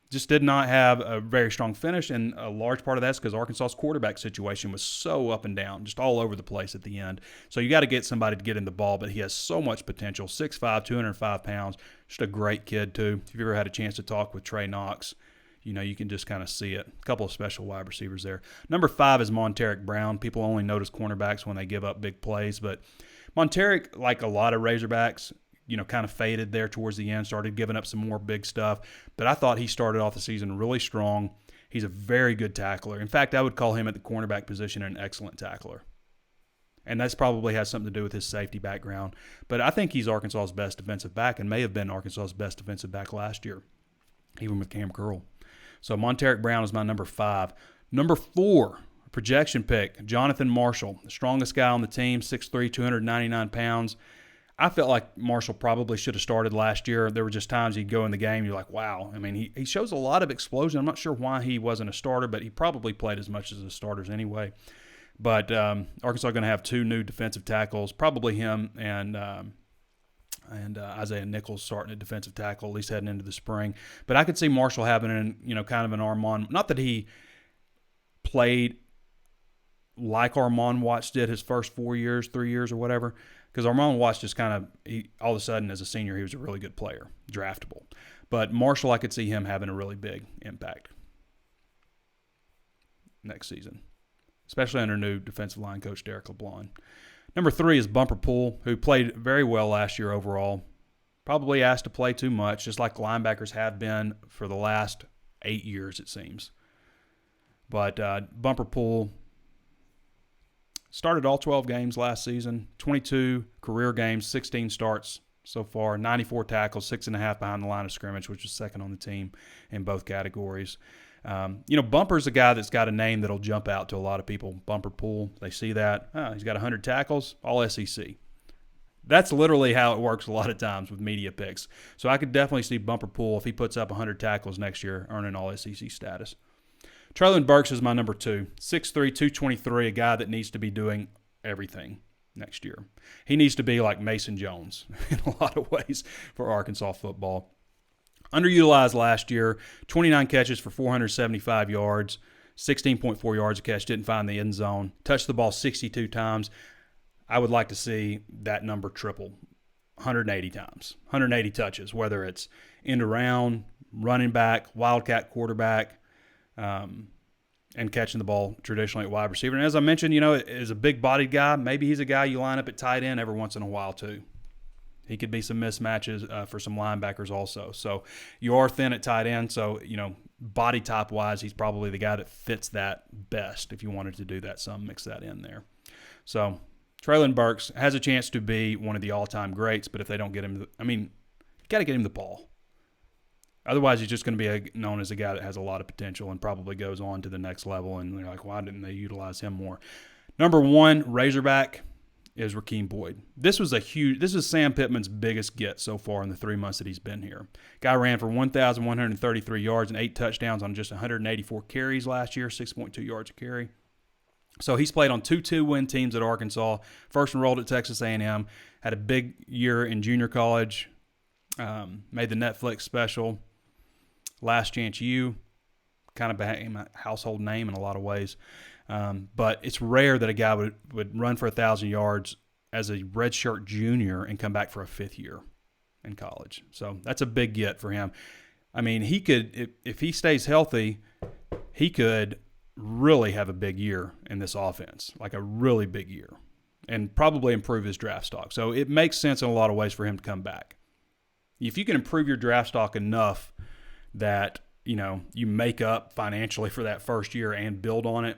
Just did not have a very strong finish, and a large part of that's because Arkansas's quarterback situation was so up and down, just all over the place at the end. So you got to get somebody to get in the ball, but he has so much potential. 6'5", 205 pounds, just a great kid too. If you've ever had a chance to talk with Trey Knox, you can just kind of see it. A couple of special wide receivers there. Number 5 is Monteric Brown. People only notice cornerbacks when they give up big plays, but Monteric, like a lot of Razorbacks, kind of faded there towards the end, started giving up some more big stuff. But I thought he started off the season really strong. He's a very good tackler. In fact, I would call him at the cornerback position an excellent tackler. And that's probably has something to do with his safety background. But I think he's Arkansas's best defensive back and may have been Arkansas's best defensive back last year, even with Cam Curl. So Monteric Brown is my number 5. Number 4, projection pick, Jonathan Marshall, the strongest guy on the team, 6'3", 299 pounds. I felt like Marshall probably should have started last year. There were just times he'd go in the game, you're like, wow. I mean, he shows a lot of explosion. I'm not sure why he wasn't a starter, but he probably played as much as the starters anyway. But Arkansas going to have 2 new defensive tackles, probably him and Isaiah Nichols starting at defensive tackle, at least heading into the spring. But I could see Marshall having kind of an Armand. Not that he played like Armand Watts did his first 4 years, 3 years, or whatever. Because Armand Watts just all of a sudden, as a senior, he was a really good player, draftable. But Marshall, I could see him having a really big impact next season, especially under new defensive line coach Derek LeBlanc. Number 3 is Bumper Poole, who played very well last year overall. Probably asked to play too much, just like linebackers have been for the last 8 years, it seems. But Bumper Poole started all 12 games last season, 22 career games, 16 starts so far, 94 tackles, 6.5 behind the line of scrimmage, which is second on the team in both categories. Bumper's a guy that's got a name that'll jump out to a lot of people. Bumper Poole, they see that. He's got 100 tackles, all SEC. That's literally how it works a lot of times with media picks. So I could definitely see Bumper Poole, if he puts up 100 tackles next year, earning all SEC status. Traylon Burks is my number 2. 6'3", 223, a guy that needs to be doing everything next year. He needs to be like Mason Jones in a lot of ways for Arkansas football. Underutilized last year, 29 catches for 475 yards, 16.4 yards a catch, didn't find the end zone, touched the ball 62 times. I would like to see that number triple, 180 times, 180 touches, whether it's end around, running back, wildcat quarterback, and catching the ball traditionally at wide receiver. And as I mentioned, as a big-bodied guy, maybe he's a guy you line up at tight end every once in a while too. He could be some mismatches for some linebackers also. So you are thin at tight end, so, body type-wise, he's probably the guy that fits that best if you wanted to do that some, mix that in there. So Traylon Burks has a chance to be one of the all-time greats, but if they don't get him, you got to get him the ball. Otherwise, he's just going to be known as a guy that has a lot of potential and probably goes on to the next level, and they're like, why didn't they utilize him more? Number 1, Razorback, is Rakeem Boyd. This is Sam Pittman's biggest get so far in the 3 months that he's been here. Guy ran for 1,133 yards and 8 touchdowns on just 184 carries last year, 6.2 yards a carry. So he's played on 2 2-win teams at Arkansas, first enrolled at Texas A&M, had a big year in junior college, made the Netflix special, Last Chance U, kind of became a household name in a lot of ways. But it's rare that a guy would run for 1,000 yards as a redshirt junior and come back for a 5th year in college. So that's a big get for him. He could, if he stays healthy, he could really have a big year in this offense, like a really big year, and probably improve his draft stock. So it makes sense in a lot of ways for him to come back. If you can improve your draft stock enough that, you make up financially for that first year and build on it,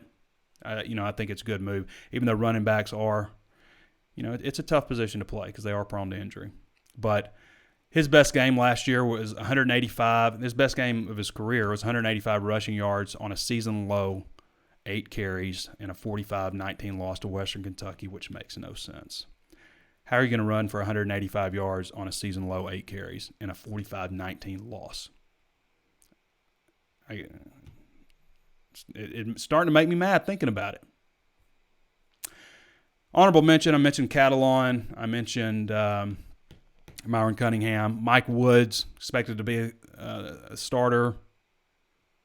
I think it's a good move. Even though running backs are, it's a tough position to play because they are prone to injury. But his best game last year was 185. His best game of his career was 185 rushing yards on a season-low 8 carries and a 45-19 loss to Western Kentucky, which makes no sense. How are you going to run for 185 yards on a season-low 8 carries and a 45-19 loss? It's starting to make me mad thinking about it. Honorable mention, I mentioned Catalon. I mentioned Myron Cunningham. Mike Woods, expected to be a starter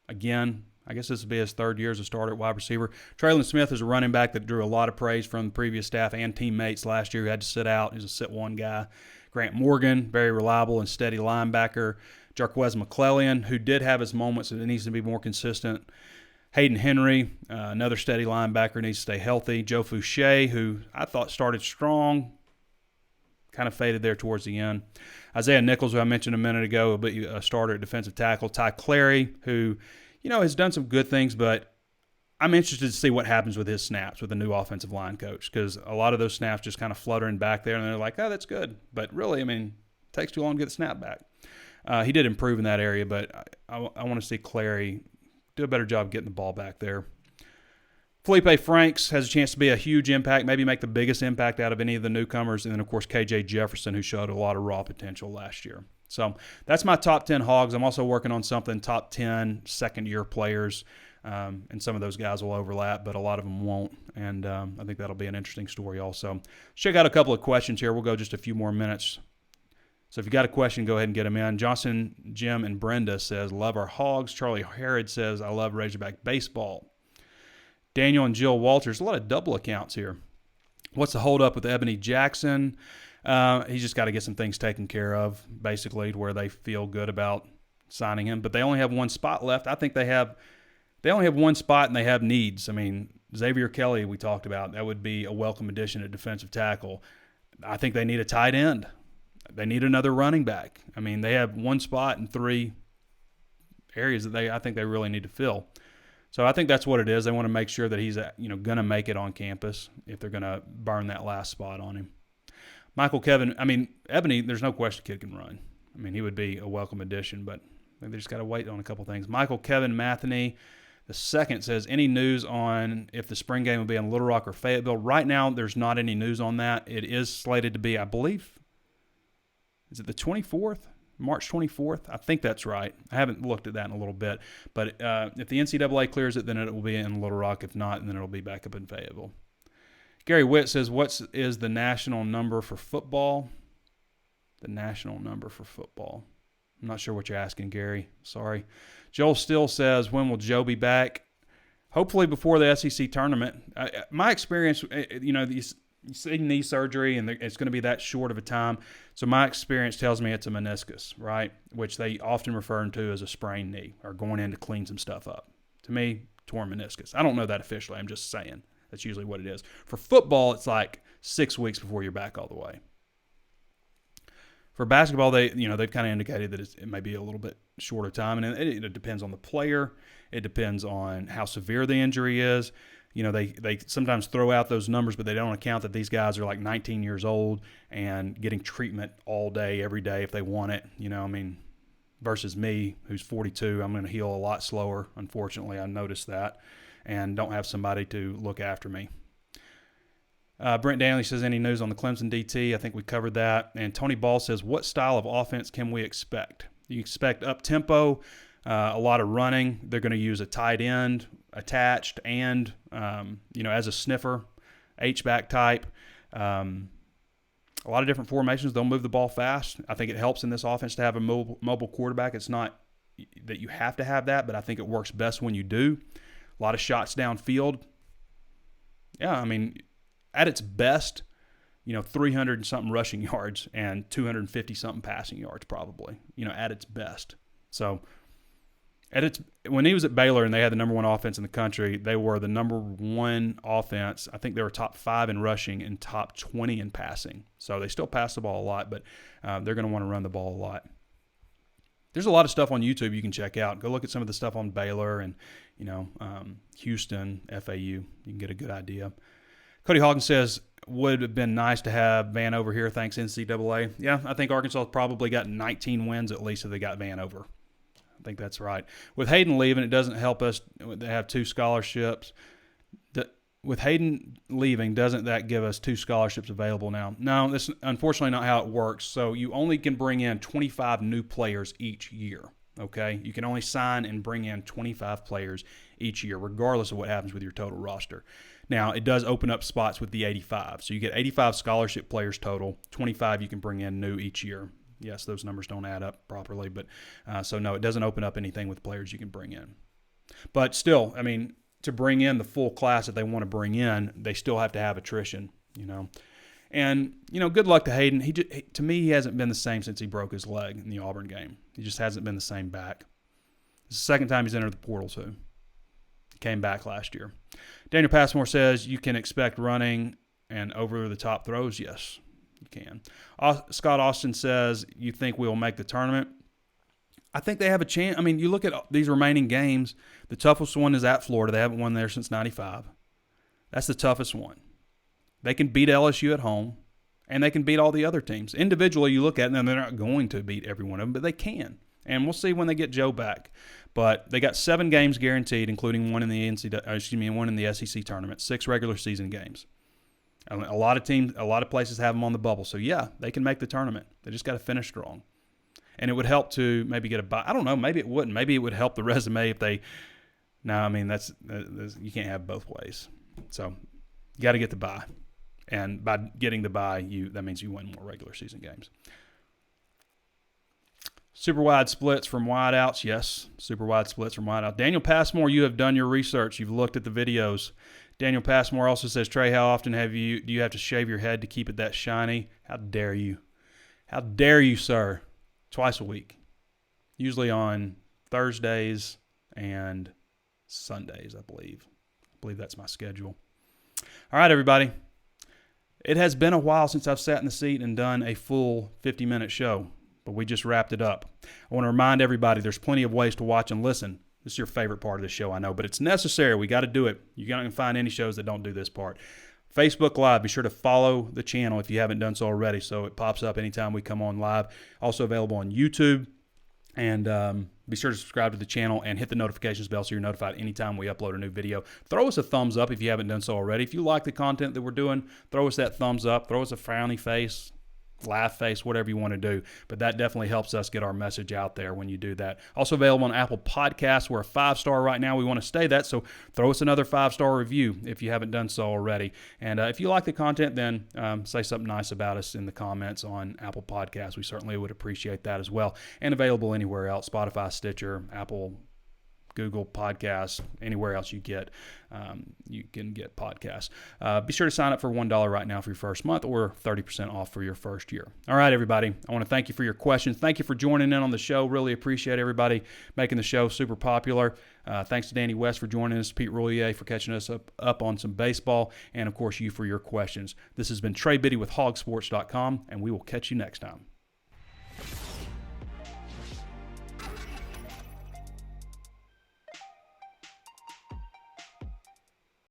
again. I guess this will be his 3rd year as a starter at wide receiver. Traylon Smith is a running back that drew a lot of praise from the previous staff and teammates last year who had to sit out. He's a sit-1 guy. Grant Morgan, very reliable and steady linebacker. Jarquez McClellan, who did have his moments and needs to be more consistent. Hayden Henry, another steady linebacker, needs to stay healthy. Joe Fouché, who I thought started strong, kind of faded there towards the end. Isaiah Nichols, who I mentioned a minute ago, will be a starter at defensive tackle. Ty Clary, who, has done some good things, but I'm interested to see what happens with his snaps with the new offensive line coach, because a lot of those snaps just kind of fluttering back there, and they're like, oh, that's good. But really, it takes too long to get the snap back. He did improve in that area, but I want to see Clary do a better job getting the ball back there. Felipe Franks has a chance to be a huge impact, maybe make the biggest impact out of any of the newcomers. And then, of course, KJ Jefferson, who showed a lot of raw potential last year. So that's my top 10 Hogs. I'm also working on something top 10 second-year players, and some of those guys will overlap, but a lot of them won't. And I think that'll be an interesting story also. Check out a couple of questions here. We'll go just a few more minutes. So if you got a question, go ahead and get them in. Johnson, Jim, and Brenda says, love our Hogs. Charlie Harrod says, I love Razorback baseball. Daniel and Jill Walters, a lot of double accounts here. What's the holdup with Ebony Jackson? He's just got to get some things taken care of, basically, to where they feel good about signing him. But they only have one spot left. I think they only have one spot and they have needs. I mean, Xavier Kelly, we talked about, that would be a welcome addition at defensive tackle. I think they need a tight end. They need another running back. I mean, they have one spot in 3 areas that I think they really need to fill. So I think that's what it is. They want to make sure that he's going to make it on campus if they're going to burn that last spot on him. Ebony, there's no question kid can run. I mean, he would be a welcome addition, but I think they just got to wait on a couple things. Michael Kevin Matheny, the second, says, any news on if the spring game will be in Little Rock or Fayetteville? Right now, there's not any news on that. It is slated to be, I believe, is it the 24th? March 24th? I think that's right. I haven't looked at that in a little bit. But if the NCAA clears it, then it will be in Little Rock. If not, then it will be back up in Fayetteville. Gary Witt says, what is the national number for football? The national number for football. I'm not sure what you're asking, Gary. Sorry. Joel Still says, when will Joe be back? Hopefully before the SEC tournament. My experience, these knee surgery, and it's going to be that short of a time. So my experience tells me it's a meniscus, right, which they often refer to as a sprained knee or going in to clean some stuff up. To me, torn meniscus. I don't know that officially. I'm just saying that's usually what it is. For football, it's like 6 weeks before you're back all the way. For basketball, they've kind of indicated that it may be a little bit shorter time, and it depends on the player. It depends on how severe the injury is. They sometimes throw out those numbers, but they don't account that these guys are like 19 years old and getting treatment all day, every day if they want it. Versus me, who's 42, I'm going to heal a lot slower. Unfortunately, I noticed that, and don't have somebody to look after me. Brent Danley says, any news on the Clemson DT? I think we covered that. And Tony Ball says, what style of offense can we expect? You expect up-tempo, a lot of running. They're going to use a tight end attached and, as a sniffer, H-back type. A lot of different formations. They'll move the ball fast. I think it helps in this offense to have a mobile quarterback. It's not that you have to have that, but I think it works best when you do. A lot of shots downfield. Yeah, at its best, 300 and something rushing yards and 250 something passing yards probably, at its best. So when he was at Baylor and they had the number 1 offense in the country, they were the number 1 offense. I think they were top 5 in rushing and top 20 in passing. So they still pass the ball a lot, but they're going to want to run the ball a lot. There's a lot of stuff on YouTube you can check out. Go look at some of the stuff on Baylor and, Houston, FAU. You can get a good idea. Cody Hawkins says, would have been nice to have Vanover here, thanks NCAA. Yeah, I think Arkansas probably got 19 wins at least if they got Vanover. I think that's right. With Hayden leaving, it doesn't help us. They have 2 scholarships. With Hayden leaving, doesn't that give us 2 scholarships available now? No, that's unfortunately not how it works. So you only can bring in 25 new players each year, okay? You can only sign and bring in 25 players each year, regardless of what happens with your total roster. Now, it does open up spots with the 85. So you get 85 scholarship players total, 25 you can bring in new each year. Yes, those numbers don't add up properly, but so no, it doesn't open up anything with players you can bring in. But still, to bring in the full class that they want to bring in, they still have to have attrition, And, good luck to Hayden. To me, he hasn't been the same since he broke his leg in the Auburn game. He just hasn't been the same back. It's the second time he's entered the portal, too. He came back last year. Daniel Passmore says, you can expect running and over-the-top throws. Yes, you can. Scott Austin says, you think we'll make the tournament? I think they have a chance. You look at these remaining games. The toughest one is at Florida. They haven't won there since 95. That's the toughest one. They can beat LSU at home, and they can beat all the other teams. Individually, you look at them, they're not going to beat every one of them, but they can. And we'll see when they get Joe back. But they got 7 games guaranteed, including one in the SEC tournament, 6 regular season games. A lot of places have them on the bubble. So, yeah, they can make the tournament. They just got to finish strong. And it would help to maybe get a bye. I don't know. Maybe it wouldn't. Maybe it would help the resume if they – no, I mean, that's you can't have both ways. So you got to get the bye. And by getting the bye, that means you win more regular season games. Super wide splits from wideouts. Yes, super wide splits from wideouts. Daniel Passmore, you have done your research. You've looked at the videos. Daniel Passmore also says, Trey, how often do you have to shave your head to keep it that shiny? How dare you? How dare you, sir? Twice a week. Usually on Thursdays and Sundays, I believe. I believe that's my schedule. All right, everybody. It has been a while since I've sat in the seat and done a full 50-minute show, but we just wrapped it up. I want to remind everybody there's plenty of ways to watch and listen. This is your favorite part of the show, I know, but it's necessary. We got to do it. You're not going to find any shows that don't do this part. Facebook Live, be sure to follow the channel if you haven't done so already, so it pops up anytime we come on live. Also available on YouTube. And be sure to subscribe to the channel and hit the notifications bell so you're notified anytime we upload a new video. Throw us a thumbs up if you haven't done so already. If you like the content that we're doing, throw us that thumbs up. Throw us a frowny face, laugh face, whatever you want to do. But that definitely helps us get our message out there when you do that. Also available on Apple Podcasts. We're a 5-star right now. We want to stay that, so throw us another 5-star review if you haven't done so already. And if you like the content, then say something nice about us in the comments on Apple Podcasts. We certainly would appreciate that as well. And available anywhere else, Spotify, Stitcher, Apple, Google Podcasts, anywhere else you can get podcasts. Be sure to sign up for $1 right now for your first month or 30% off for your first year. All right, everybody. I want to thank you for your questions. Thank you for joining in on the show. Really appreciate everybody making the show super popular. Thanks to Danny West for joining us, Pete Roulier for catching us up on some baseball, and, of course, you for your questions. This has been Trey Biddy with HawgSports.com, and we will catch you next time.